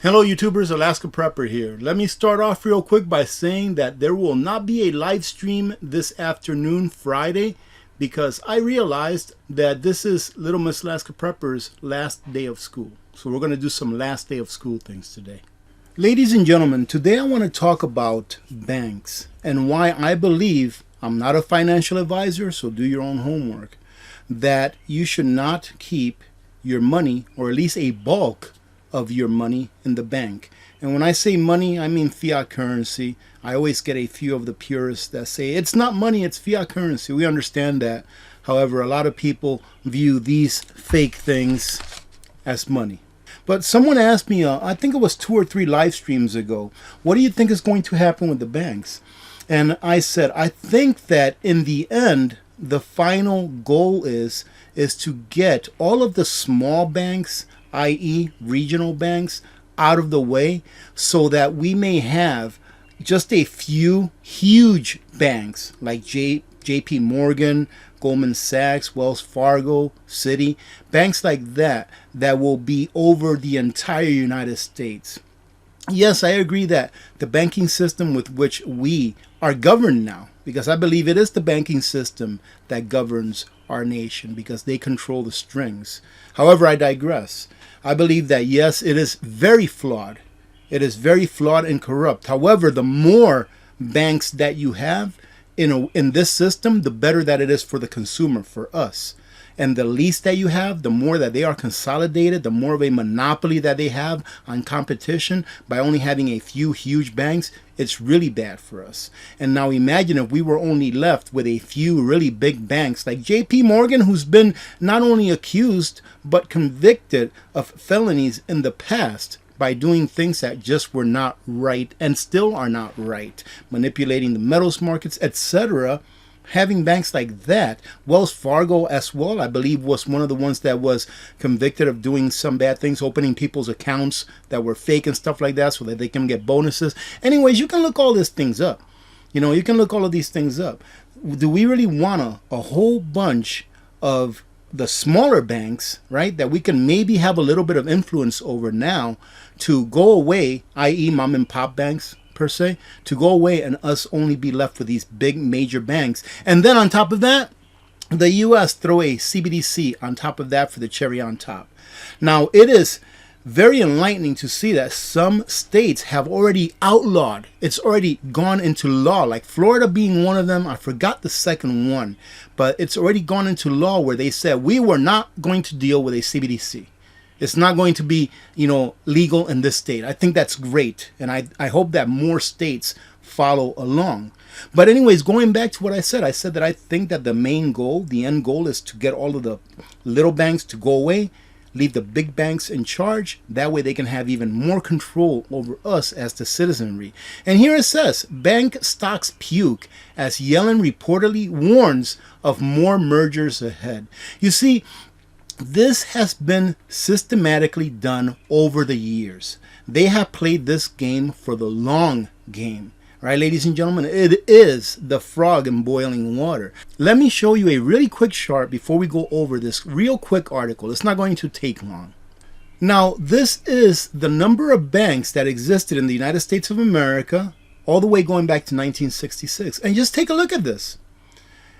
Hello YouTubers, Alaska Prepper here. Let me start off real quick by saying that there will not be a live stream this afternoon, Friday, because I realized that this is Little Miss Alaska Prepper's last day of school. So we're going to do some last day of school things today. Ladies and gentlemen, today I want to talk about banks and why I believe, I'm not a financial advisor, so do your own homework, that you should not keep your money, or at least a bulk of your money, in the bank. And when I say money, I mean fiat currency. I always get a few of the purists that say it's not money, it's fiat currency. We understand that. However, a lot of people view these fake things as money. But someone asked me, I think it was 2 or 3 live streams ago, what do you think is going to happen with the banks? And I said, I think that in the end, the final goal is to get all of the small banks, i.e. regional banks, out of the way, so that we may have just a few huge banks like JP Morgan, Goldman Sachs, Wells Fargo, Citi, banks like that will be over the entire United States. Yes, I agree that the banking system with which we are governed now, because I believe it is the banking system that governs our nation because they control the strings. However, I digress. I believe that yes, it is very flawed. It is very flawed and corrupt. However, the more banks that you have in this system, the better that it is for the consumer, for us. And the least that you have, the more that they are consolidated, the more of a monopoly that they have on competition by only having a few huge banks, it's really bad for us. And now imagine if we were only left with a few really big banks like JP Morgan, who's been not only accused but convicted of felonies in the past by doing things that just were not right and still are not right, manipulating the metals markets, etc. Having banks like that, Wells Fargo as well, I believe, was one of the ones that was convicted of doing some bad things, opening people's accounts that were fake and stuff like that so that they can get bonuses. Anyways, you can look all these things up. You can look all of these things up. Do we really want a whole bunch of the smaller banks, right, that we can maybe have a little bit of influence over now to go away, i.e. mom and pop banks, per se, to go away and us only be left with these big major banks? And then on top of that, the US throw a CBDC on top of that for the cherry on top. Now, it is very enlightening to see that some states have already outlawed. It's already gone into law, like Florida being one of them. I forgot the second one, but it's already gone into law where they said we were not going to deal with a CBDC. It's not going to be, legal in this state. I think that's great. And I hope that more states follow along. But anyways, going back to what I said that I think that the main goal, the end goal, is to get all of the little banks to go away, leave the big banks in charge. That way they can have even more control over us as the citizenry. And here it says, bank stocks puke as Yellen reportedly warns of more mergers ahead. You see, this has been systematically done over the years. They have played this game for the long game. Right, ladies and gentlemen, it is the frog in boiling water. Let me show you a really quick chart before we go over this real quick article. It's not going to take long. Now, this is the number of banks that existed in the United States of America all the way going back to 1966. And just take a look at this.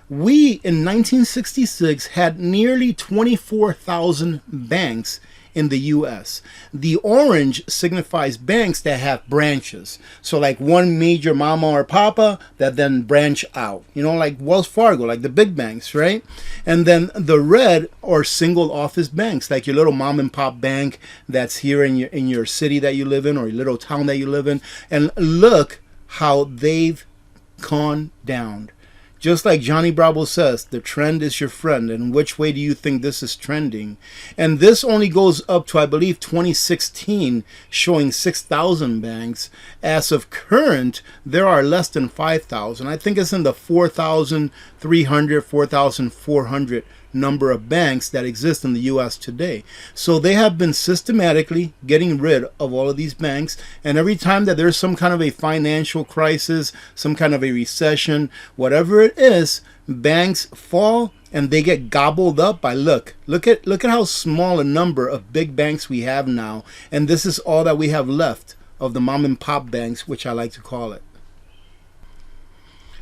We, in 1966, had nearly 24,000 banks in the U.S. The orange signifies banks that have branches. So like one major mama or papa that then branch out. Like Wells Fargo, like the big banks, right? And then the red are single office banks, like your little mom and pop bank that's here in your city that you live in, or your little town that you live in. And look how they've gone down. Just like Johnny Bravo says, the trend is your friend. And which way do you think this is trending? And this only goes up to, I believe, 2016, showing 6,000 banks. As of current, there are less than 5,000. I think it's in the 4,300, 4,400 number of banks that exist in the U.S. today. So they have been systematically getting rid of all of these banks. And every time that there's some kind of a financial crisis, some kind of a recession, whatever it is, banks fall and they get gobbled up by look at how small a number of big banks we have now. And this is all that we have left of the mom and pop banks, which I like to call it.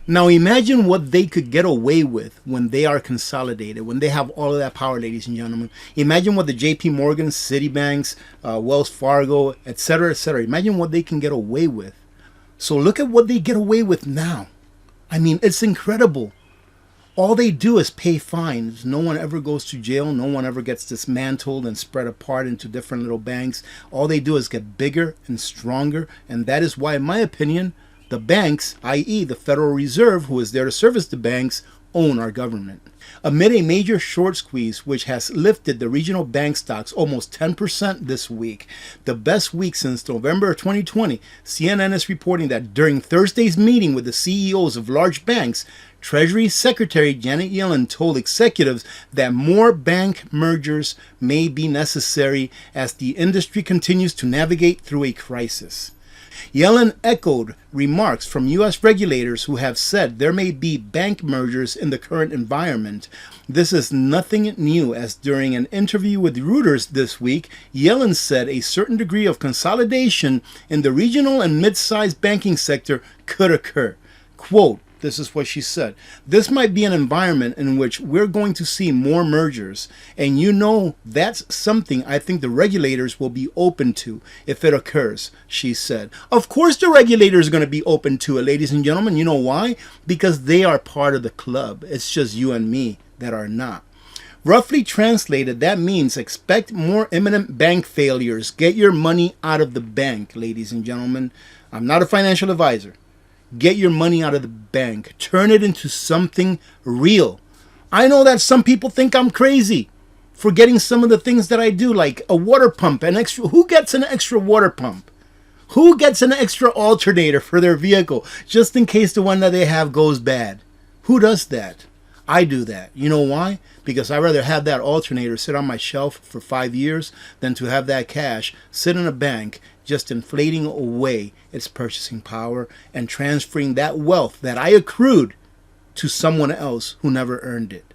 Now imagine what they could get away with when they are consolidated, when they have all of that power, ladies and gentlemen. Imagine what the JP Morgan, Citibanks, Wells Fargo, etc., etc. Imagine what they can get away with. So look at what they get away with now. I mean, it's incredible. All they do is pay fines. No one ever goes to jail. No one ever gets dismantled and spread apart into different little banks. All they do is get bigger and stronger. And that is why, in my opinion, the banks, i.e. the Federal Reserve, who is there to service the banks, own our government. Amid a major short squeeze which has lifted the regional bank stocks almost 10% this week, the best week since November of 2020, CNN is reporting that during Thursday's meeting with the CEOs of large banks, Treasury Secretary Janet Yellen told executives that more bank mergers may be necessary as the industry continues to navigate through a crisis. Yellen echoed remarks from U.S. regulators who have said there may be bank mergers in the current environment. This is nothing new, as during an interview with Reuters this week, Yellen said a certain degree of consolidation in the regional and mid-sized banking sector could occur. Quote, this is what she said. This might be an environment in which we're going to see more mergers. And you know, that's something I think the regulators will be open to if it occurs, she said. Of course the regulators are going to be open to it, ladies and gentlemen. You know why? Because they are part of the club. It's just you and me that are not. Roughly translated, that means expect more imminent bank failures. Get your money out of the bank, ladies and gentlemen. I'm not a financial advisor. Get your money out of the bank. Turn it into something real. I know that some people think I'm crazy for getting some of the things that I do, like a water pump, an extra. Who gets an extra water pump? Who gets an extra alternator for their vehicle just in case the one that they have goes bad? Who does that? I do that. You know why? Because I'd rather have that alternator sit on my shelf for 5 years than to have that cash sit in a bank just inflating away its purchasing power and transferring that wealth that I accrued to someone else who never earned it.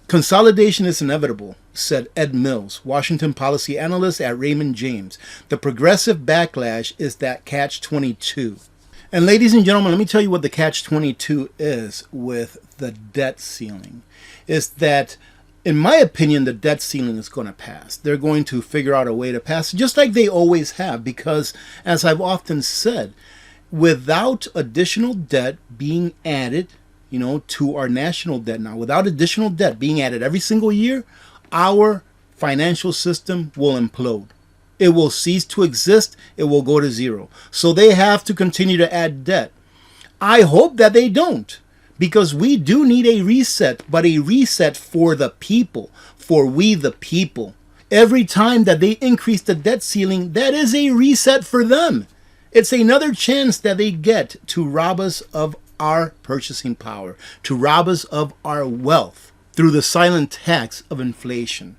Consolidation is inevitable, said Ed Mills, Washington policy analyst at Raymond James. The progressive backlash is that catch-22. And ladies and gentlemen, let me tell you what the catch-22 is with the debt ceiling. Is that, in my opinion, the debt ceiling is going to pass. They're going to figure out a way to pass it, just like they always have, because, as I've often said, without additional debt being added, to our national debt now, without additional debt being added every single year, our financial system will implode. It will cease to exist. It will go to zero. So they have to continue to add debt. I hope that they don't, because we do need a reset, but a reset for the people, for we the people. Every time that they increase the debt ceiling, that is a reset for them. It's another chance that they get to rob us of our purchasing power, to rob us of our wealth through the silent tax of inflation.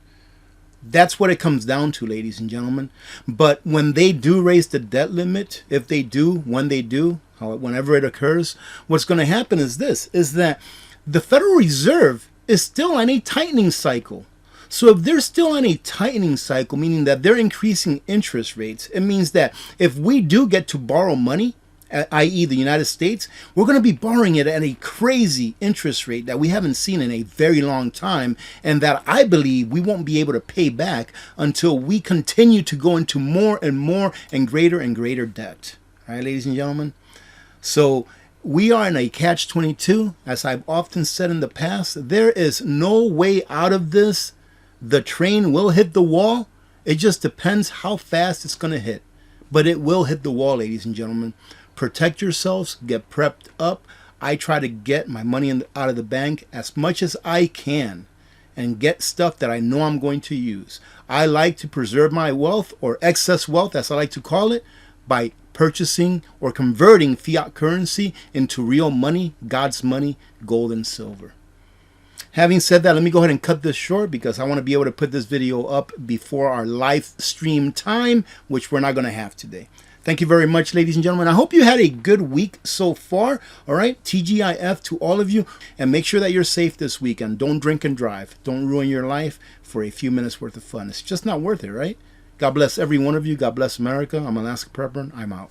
That's what it comes down to, ladies and gentlemen. But when they do raise the debt limit, if they do, when they do, whenever it occurs, what's going to happen is this, is that the Federal Reserve is still on a tightening cycle. So if they're still on a tightening cycle, meaning that they're increasing interest rates, it means that if we do get to borrow money, i.e. the United States, we're going to be borrowing it at a crazy interest rate that we haven't seen in a very long time, and that I believe we won't be able to pay back until we continue to go into more and more and greater debt. All right, ladies and gentlemen? So we are in a catch-22. As I've often said in the past, there is no way out of this. The train will hit the wall. It just depends how fast it's going to hit. But it will hit the wall, ladies and gentlemen. Protect yourselves. Get prepped up. I try to get my money out of the bank as much as I can and get stuff that I know I'm going to use. I like to preserve my wealth, or excess wealth as I like to call it, by purchasing or converting fiat currency into real money, God's money, gold and silver. Having said that, let me go ahead and cut this short because I want to be able to put this video up before our live stream time, which we're not going to have today. Thank you very much, ladies and gentlemen. I hope you had a good week so far. All right, TGIF to all of you. And make sure that you're safe this weekend. Don't drink and drive. Don't ruin your life for a few minutes worth of fun. It's just not worth it, right? God bless every one of you. God bless America. I'm Alaska Prepper. I'm out.